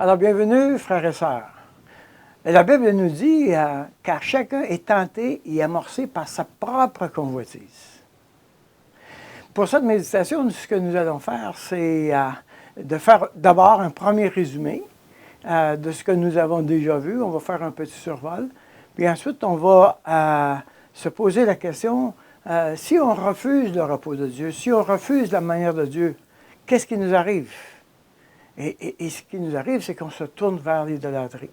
Alors, bienvenue, frères et sœurs. La Bible nous dit car chacun est tenté et amorcé par sa propre convoitise. Pour cette méditation, ce que nous allons faire, c'est de faire d'abord un premier résumé de ce que nous avons déjà vu. On va faire un petit survol. Puis ensuite, on va se poser la question, si on refuse le repos de Dieu, si on refuse la manière de Dieu, qu'est-ce qui nous arrive? Et ce qui nous arrive, c'est qu'on se tourne vers l'idolâtrie.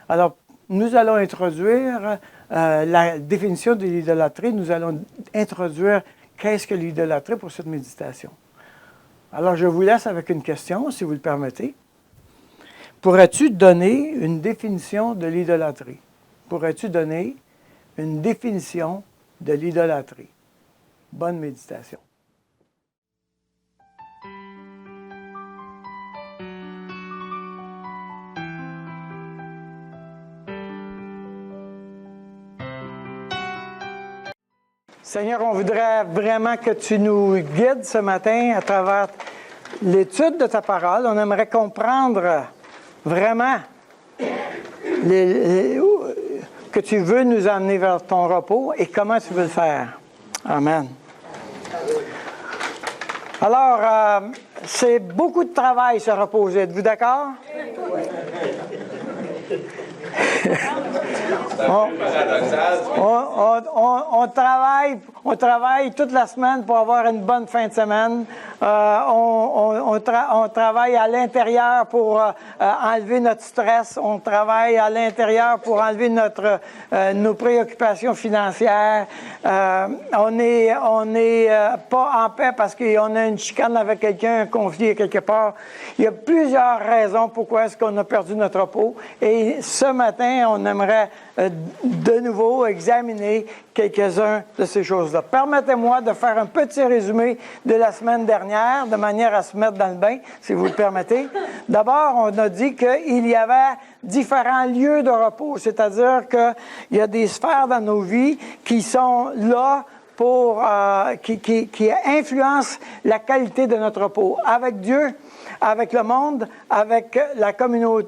Alors, nous allons introduire la définition de l'idolâtrie. Nous allons introduire qu'est-ce que l'idolâtrie pour cette méditation. Alors, je vous laisse avec une question, si vous le permettez. Pourrais-tu donner une définition de l'idolâtrie? Pourrais-tu donner une définition de l'idolâtrie? Bonne méditation. Seigneur, on voudrait vraiment que tu nous guides ce matin à travers l'étude de ta parole. On aimerait comprendre vraiment que tu veux nous amener vers ton repos et comment tu veux le faire. Amen. Alors, c'est beaucoup de travail se reposer. Êtes-vous d'accord? On travaille toute la semaine pour avoir une bonne fin de semaine. On travaille à l'intérieur pour enlever notre stress. On travaille à l'intérieur pour enlever nos préoccupations financières. On n'est pas en paix parce qu'on a une chicane avec quelqu'un, un conflit quelque part. Il y a plusieurs raisons pourquoi est-ce qu'on a perdu notre repos. Et ce matin, on aimerait de nouveau examiner quelques-uns de ces choses-là. Permettez-moi de faire un petit résumé de la semaine dernière, de manière à se mettre dans le bain, si vous le permettez. D'abord, on a dit qu'il y avait différents lieux de repos, c'est-à-dire qu'il y a des sphères dans nos vies qui sont là pour qui influencent la qualité de notre repos. Avec Dieu, avec le monde, avec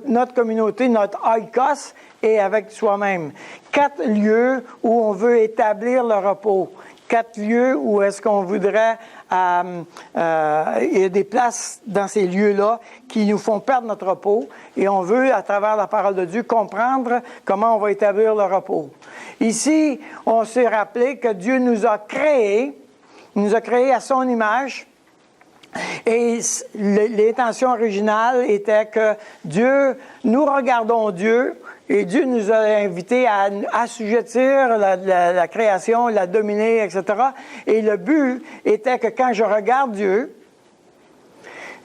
notre communauté, notre oikos, et avec soi-même. 4 lieux où on veut établir le repos. 4 lieux où est-ce qu'on voudrait... il y a des places dans ces lieux-là qui nous font perdre notre repos et on veut, à travers la parole de Dieu, comprendre comment on va établir le repos. Ici, on s'est rappelé que Dieu nous a créés à son image. Et l'intention originale était que nous regardons Dieu, et Dieu nous a invités à assujettir la création, la dominer, etc. Et le but était que quand je regarde Dieu,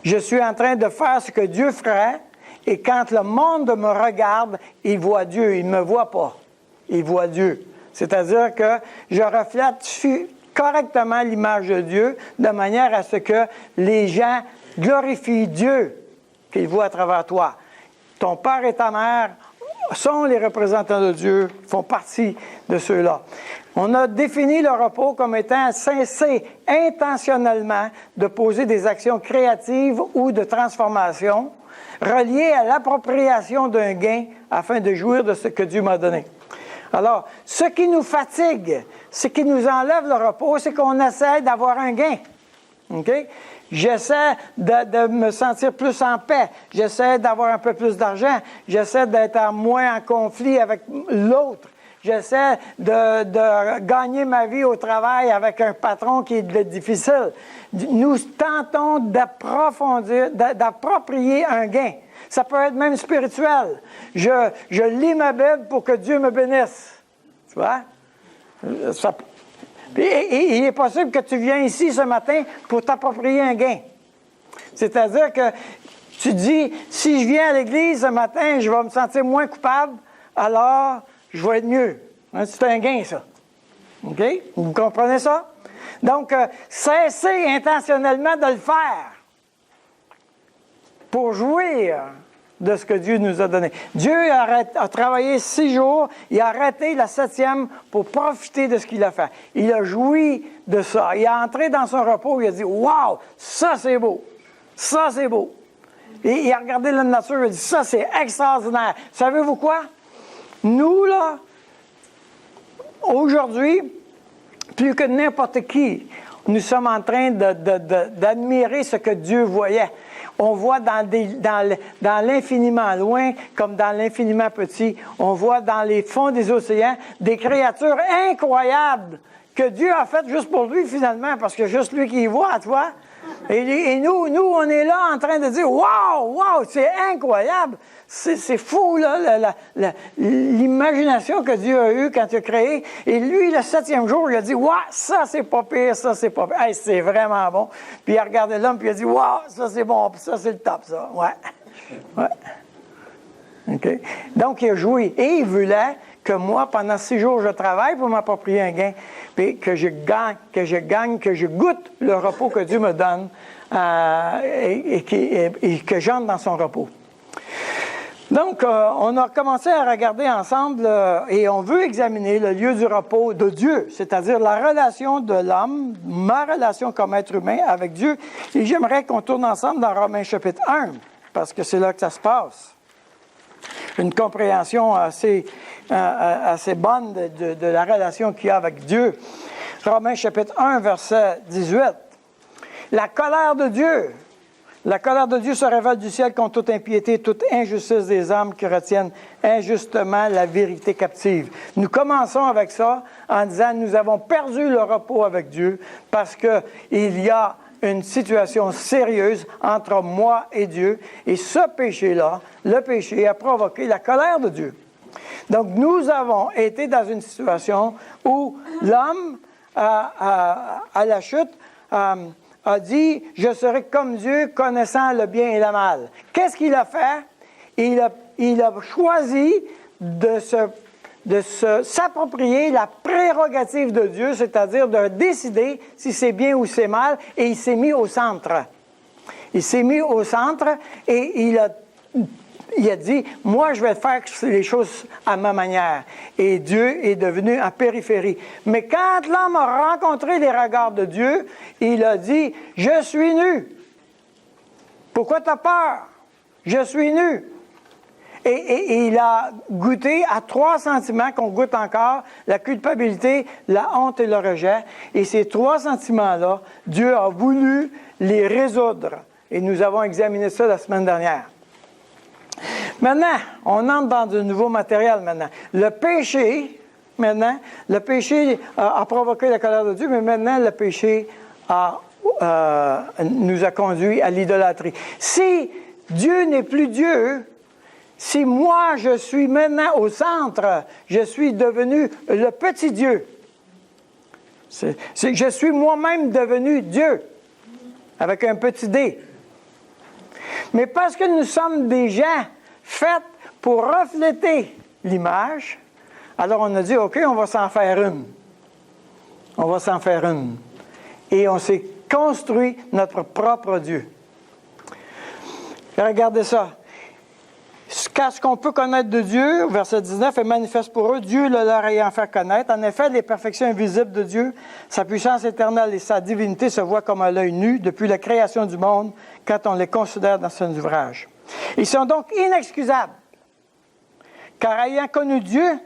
je suis en train de faire ce que Dieu ferait, et quand le monde me regarde, il voit Dieu, il ne me voit pas, il voit Dieu. C'est-à-dire que je reflète correctement l'image de Dieu, de manière à ce que les gens glorifient Dieu qu'ils voient à travers toi. Ton père et ta mère sont les représentants de Dieu, font partie de ceux-là. On a défini le repos comme étant cesser intentionnellement de poser des actions créatives ou de transformation reliées à l'appropriation d'un gain afin de jouir de ce que Dieu m'a donné. Alors, ce qui nous fatigue, ce qui nous enlève le repos, c'est qu'on essaie d'avoir un gain. OK? J'essaie de me sentir plus en paix. J'essaie d'avoir un peu plus d'argent. J'essaie d'être moins en conflit avec l'autre. J'essaie de gagner ma vie au travail avec un patron qui est difficile. Nous tentons d'approprier un gain. Ça peut être même spirituel. Je lis ma Bible pour que Dieu me bénisse. Tu vois? Et il est possible que tu viens ici ce matin pour t'approprier un gain. C'est-à-dire que tu dis, si je viens à l'église ce matin, je vais me sentir moins coupable, alors je vais être mieux. Hein, c'est un gain, ça. OK? Vous comprenez ça? Donc, cessez intentionnellement de le faire pour jouir de ce que Dieu nous a donné. Dieu a travaillé 6 jours, il a arrêté la 7e pour profiter de ce qu'il a fait. Il a joui de ça. Il est entré dans son repos, il a dit « Wow, ça c'est beau! Ça c'est beau! » Et il a regardé la nature, il a dit, ça, c'est extraordinaire. Savez-vous quoi? Nous, là, aujourd'hui, plus que n'importe qui, nous sommes en train d'admirer ce que Dieu voyait. On voit dans l'infiniment loin, comme dans l'infiniment petit, on voit dans les fonds des océans des créatures incroyables que Dieu a faites juste pour lui, finalement, parce que juste lui qui y voit, tu vois. Et nous, on est là en train de dire, wow, wow, c'est incroyable. C'est fou, là, l'imagination que Dieu a eue quand il a créé. Et lui, le 7e jour, il a dit, wow, ça, c'est pas pire, ça, c'est pas pire. Hey, c'est vraiment bon. Puis il a regardé l'homme, puis il a dit, wow, ça, c'est bon, puis ça, c'est le top, ça. Ouais. OK. Donc, il a joué. Et il voulait que moi, pendant 6 jours, je travaille pour m'approprier un gain, puis que je goûte le repos que Dieu me donne et que j'entre dans son repos. Donc, on a commencé à regarder ensemble et on veut examiner le lieu du repos de Dieu, c'est-à-dire la relation de l'homme, ma relation comme être humain avec Dieu. Et j'aimerais qu'on tourne ensemble dans Romains chapitre 1, parce que c'est là que ça se passe. Une compréhension assez bonne de la relation qu'il y a avec Dieu. Romains chapitre 1, verset 18. La colère de Dieu. La colère de Dieu se révèle du ciel contre toute impiété, toute injustice des hommes qui retiennent injustement la vérité captive. Nous commençons avec ça en disant nous avons perdu le repos avec Dieu parce qu'il y a une situation sérieuse entre moi et Dieu. Et ce péché-là, le péché a provoqué la colère de Dieu. Donc, nous avons été dans une situation où l'homme, à la chute, a dit « Je serai comme Dieu, connaissant le bien et le mal ». Qu'est-ce qu'il a fait? Il a choisi de s'approprier la prérogative de Dieu, c'est-à-dire de décider si c'est bien ou c'est mal, et il s'est mis au centre. Il s'est mis au centre et il a dit, moi, je vais faire les choses à ma manière. Et Dieu est devenu en périphérie. Mais quand l'homme a rencontré les regards de Dieu, il a dit, je suis nu. Pourquoi tu as peur? Je suis nu. Et il a goûté à 3 sentiments qu'on goûte encore, la culpabilité, la honte et le rejet. Et ces 3 sentiments-là, Dieu a voulu les résoudre. Et nous avons examiné ça la semaine dernière. Maintenant, on entre dans du nouveau matériel maintenant. Le péché a provoqué la colère de Dieu, mais maintenant, le péché nous a conduit à l'idolâtrie. Si Dieu n'est plus Dieu, si moi, je suis maintenant au centre, je suis devenu le petit Dieu. Je suis moi-même devenu Dieu, avec un petit D. Mais parce que nous sommes des gens faits pour refléter l'image, alors on a dit, OK, on va s'en faire une. On va s'en faire une. Et on s'est construit notre propre Dieu. Regardez ça. Car ce qu'on peut connaître de Dieu, verset 19, est manifeste pour eux, Dieu le leur ayant fait connaître. En effet, les perfections invisibles de Dieu, sa puissance éternelle et sa divinité se voient comme à l'œil nu depuis la création du monde quand on les considère dans son ouvrage. Ils sont donc inexcusables, car ayant connu Dieu,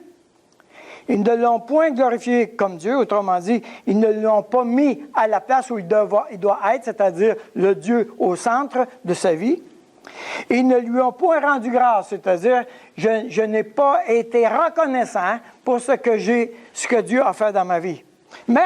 ils ne l'ont point glorifié comme Dieu, autrement dit, ils ne l'ont pas mis à la place où il doit être, c'est-à-dire le Dieu au centre de sa vie. Ils ne lui ont point rendu grâce, c'est-à-dire, je n'ai pas été reconnaissant pour ce que Dieu a fait dans ma vie. Mais,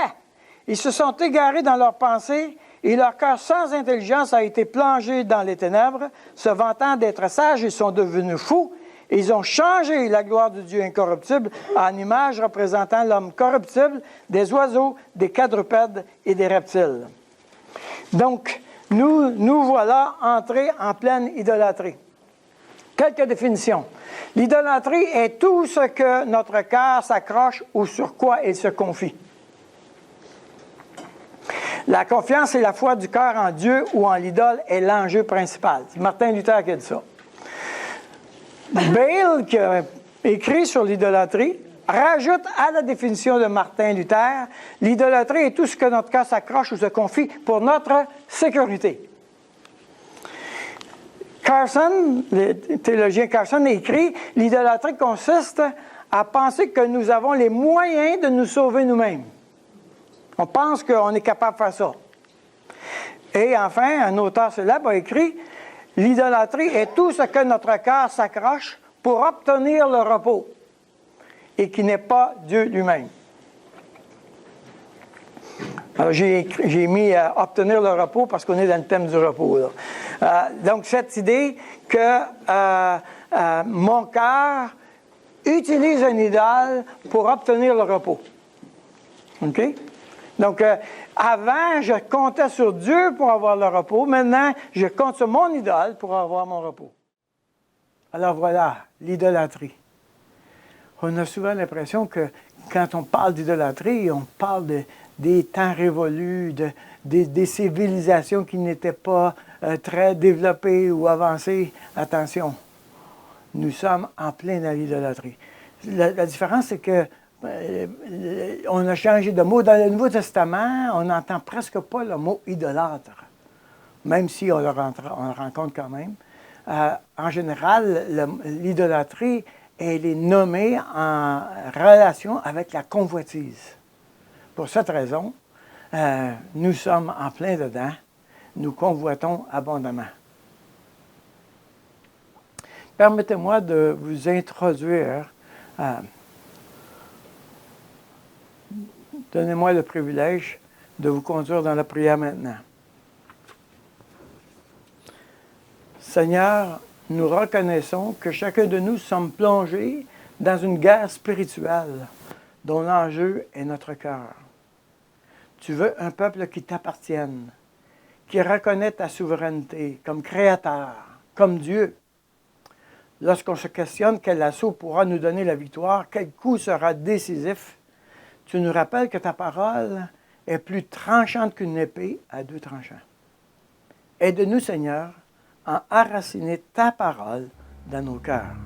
ils se sont égarés dans leurs pensées et leur cœur sans intelligence a été plongé dans les ténèbres. Se vantant d'être sages, ils sont devenus fous. Et ils ont changé la gloire du Dieu incorruptible en image représentant l'homme corruptible, des oiseaux, des quadrupèdes et des reptiles. Donc, nous voilà entrés en pleine idolâtrie. Quelques définitions. L'idolâtrie est tout ce que notre cœur s'accroche ou sur quoi il se confie. La confiance et la foi du cœur en Dieu ou en l'idole est l'enjeu principal. C'est Martin Luther qui a dit ça. Bale, qui a écrit sur l'idolâtrie, rajoute à la définition de Martin Luther, l'idolâtrie est tout ce que notre cœur s'accroche ou se confie pour notre sécurité. Carson, le théologien Carson, écrit « L'idolâtrie consiste à penser que nous avons les moyens de nous sauver nous-mêmes. » On pense qu'on est capable de faire ça. Et enfin, un auteur célèbre a écrit « L'idolâtrie est tout ce que notre cœur s'accroche pour obtenir le repos, et qui n'est pas Dieu lui-même. » Alors, j'ai mis obtenir le repos parce qu'on est dans le thème du repos. Donc, cette idée que mon cœur utilise une idole pour obtenir le repos. OK? Donc, avant, je comptais sur Dieu pour avoir le repos. Maintenant, je compte sur mon idole pour avoir mon repos. Alors voilà, l'idolâtrie. On a souvent l'impression que quand on parle d'idolâtrie, on parle des temps révolus, des civilisations qui n'étaient pas très développées ou avancées. Attention, nous sommes en plein dans l'idolâtrie. La différence, c'est que on a changé de mot. Dans le Nouveau Testament, on n'entend presque pas le mot idolâtre, même si on le rencontre quand même. En général, l'idolâtrie, elle est nommée en relation avec la convoitise. Pour cette raison, nous sommes en plein dedans. Nous convoitons abondamment. Permettez-moi de vous introduire. Donnez-moi le privilège de vous conduire dans la prière maintenant. Seigneur, nous reconnaissons que chacun de nous sommes plongés dans une guerre spirituelle dont l'enjeu est notre cœur. Tu veux un peuple qui t'appartienne, qui reconnaît ta souveraineté comme créateur, comme Dieu. Lorsqu'on se questionne quel assaut pourra nous donner la victoire, quel coup sera décisif, tu nous rappelles que ta parole est plus tranchante qu'une épée à deux tranchants. Aide-nous, Seigneur, à enraciner ta parole dans nos cœurs.